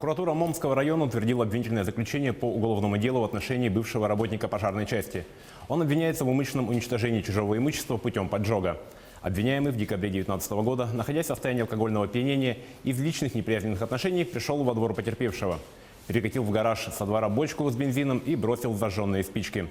Прокуратура Момского района утвердила обвинительное заключение по уголовному делу в отношении бывшего работника пожарной части. Он обвиняется в умышленном уничтожении чужого имущества путем поджога. Обвиняемый в декабре 2019 года, находясь в состоянии алкогольного опьянения, из личных неприязненных отношений пришел во двор потерпевшего. Перекатил в гараж со двора бочку с бензином и бросил зажженные спички.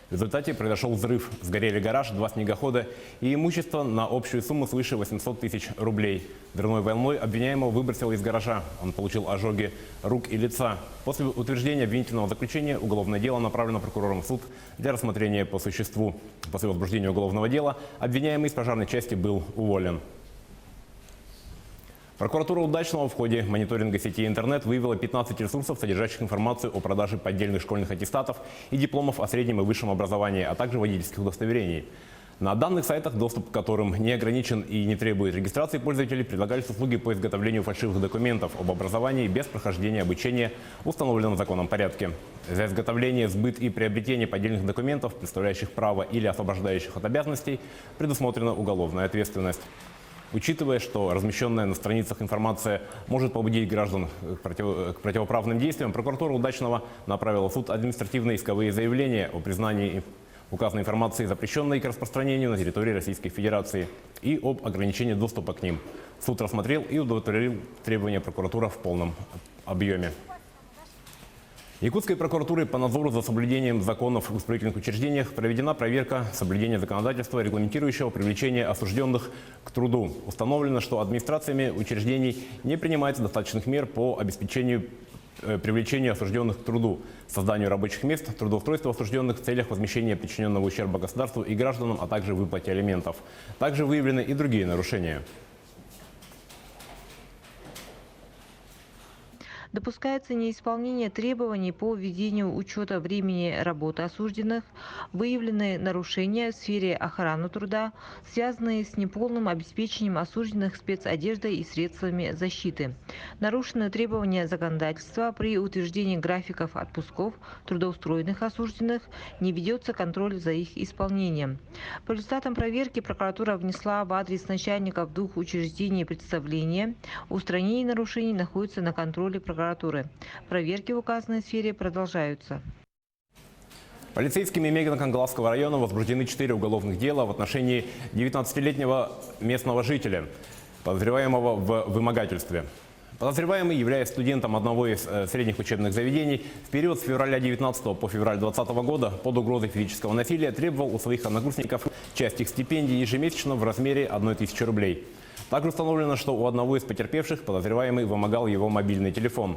В результате произошел взрыв. Сгорели гараж, 2 снегохода и имущество на общую сумму свыше 800 тысяч рублей. Взрывной волной обвиняемого выбросило из гаража. Он получил ожоги рук и лица. После утверждения обвинительного заключения уголовное дело направлено прокурором в суд для рассмотрения по существу. После возбуждения уголовного дела обвиняемый из пожарной части был уволен. Прокуратура Удачного в ходе мониторинга сети интернет выявила 15 ресурсов, содержащих информацию о продаже поддельных школьных аттестатов и дипломов о среднем и высшем образовании, а также водительских удостоверений. На данных сайтах, доступ к которым не ограничен и не требует регистрации пользователей, предлагались услуги по изготовлению фальшивых документов об образовании без прохождения обучения в установленном законом порядке. За изготовление, сбыт и приобретение поддельных документов, представляющих право или освобождающих от обязанностей, предусмотрена уголовная ответственность. Учитывая, что размещенная на страницах информация может побудить граждан к противоправным действиям, прокуратура Удачного направила в суд административные исковые заявления о признании указанной информации запрещенной к распространению на территории Российской Федерации и об ограничении доступа к ним. Суд рассмотрел и удовлетворил требования прокуратуры в полном объеме. Якутской прокуратурой по надзору за соблюдением законов в исправительных учреждениях проведена проверка соблюдения законодательства, регламентирующего привлечение осужденных к труду. Установлено, что администрациями учреждений не принимается достаточных мер по обеспечению привлечения осужденных к труду, созданию рабочих мест, трудоустройству осужденных в целях возмещения причиненного ущерба государству и гражданам, а также выплате алиментов. Также выявлены и другие нарушения. Допускается неисполнение требований по введению учета времени работы осужденных, выявлены нарушения в сфере охраны труда, связанные с неполным обеспечением осужденных спецодеждой и средствами защиты. Нарушены требования законодательства при утверждении графиков отпусков трудоустроенных осужденных, не ведется контроль за их исполнением. По результатам проверки прокуратура внесла в адрес начальников 2 учреждений представление. Устранение нарушений находится на контроле прокуратуры. Проверки в указанной сфере продолжаются. Полицейскими Мегано-Кангласского района возбуждены 4 уголовных дела в отношении 19-летнего местного жителя, подозреваемого в вымогательстве. Подозреваемый, являясь студентом одного из средних учебных заведений, в период с февраля 19 по февраль 2020 года под угрозой физического насилия требовал у своих одногруппников часть их стипендий ежемесячно в размере 1000 рублей. Также установлено, что у одного из потерпевших подозреваемый вымогал его мобильный телефон.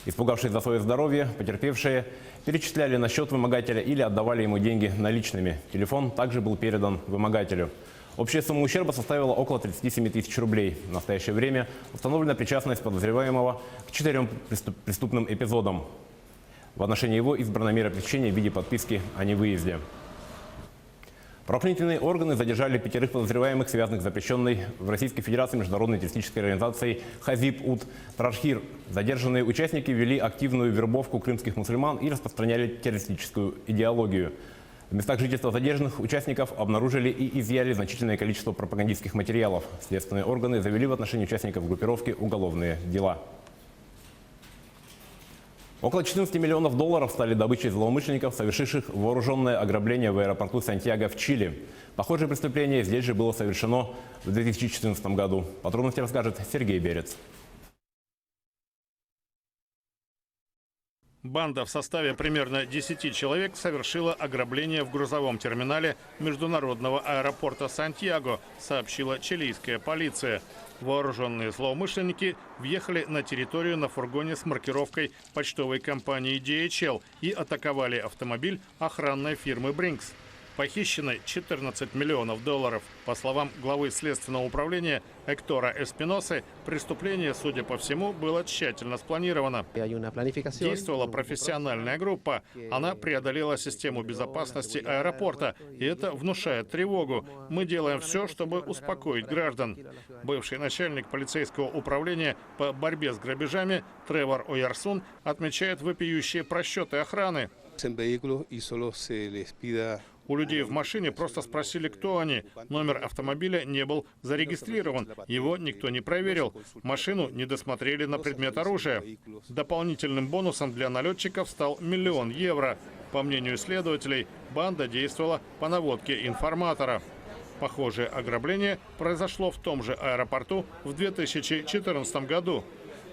Испугавшись за свое здоровье, потерпевшие перечисляли на счет вымогателя или отдавали ему деньги наличными. Телефон также был передан вымогателю. Общая сумма ущерба составила около 37 тысяч рублей. В настоящее время установлена причастность подозреваемого к 4 преступным эпизодам. В отношении его избрана мера пресечения в виде подписки о невыезде. Правоохранительные органы задержали 5 подозреваемых, связанных с запрещенной в Российской Федерации международной террористической организацией Хазиб-Уд-Тархир. Задержанные участники вели активную вербовку крымских мусульман и распространяли террористическую идеологию. В местах жительства задержанных участников обнаружили и изъяли значительное количество пропагандистских материалов. Следственные органы завели в отношении участников группировки уголовные дела. Около 14 миллионов долларов стали добычей злоумышленников, совершивших вооруженное ограбление в аэропорту Сантьяго в Чили. Похожее преступление здесь же было совершено в 2014 году. Подробности расскажет Сергей Берец. Банда в составе примерно 10 человек совершила ограбление в грузовом терминале международного аэропорта Сантьяго, сообщила чилийская полиция. Вооруженные злоумышленники въехали на территорию на фургоне с маркировкой почтовой компании DHL и атаковали автомобиль охранной фирмы Brinks. Похищены 14 миллионов долларов. По словам главы Следственного управления Эктора Эспиносы, преступление, судя по всему, было тщательно спланировано. Действовала профессиональная группа. Она преодолела систему безопасности аэропорта, и это внушает тревогу. Мы делаем все, чтобы успокоить граждан. Бывший начальник полицейского управления по борьбе с грабежами Тревор Оярсун отмечает вопиющие просчеты охраны. en vehículos y solo se les pida. У людей в машине просто спросили, кто они. Номер автомобиля не был зарегистрирован, его никто не проверил. Машину не досмотрели на предмет оружия. Дополнительным бонусом для налетчиков стал 1 000 000 евро. По мнению следователей, банда действовала по наводке информатора. Похожее ограбление произошло в том же аэропорту в 2014 году.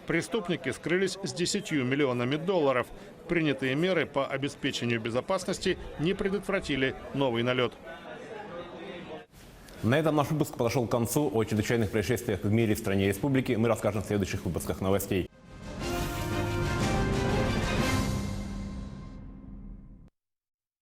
Преступники скрылись с 10 миллионами долларов. Принятые меры по обеспечению безопасности не предотвратили новый налет. На этом наш выпуск подошел к концу. О чрезвычайных происшествиях в мире, в стране и республике мы расскажем в следующих выпусках новостей.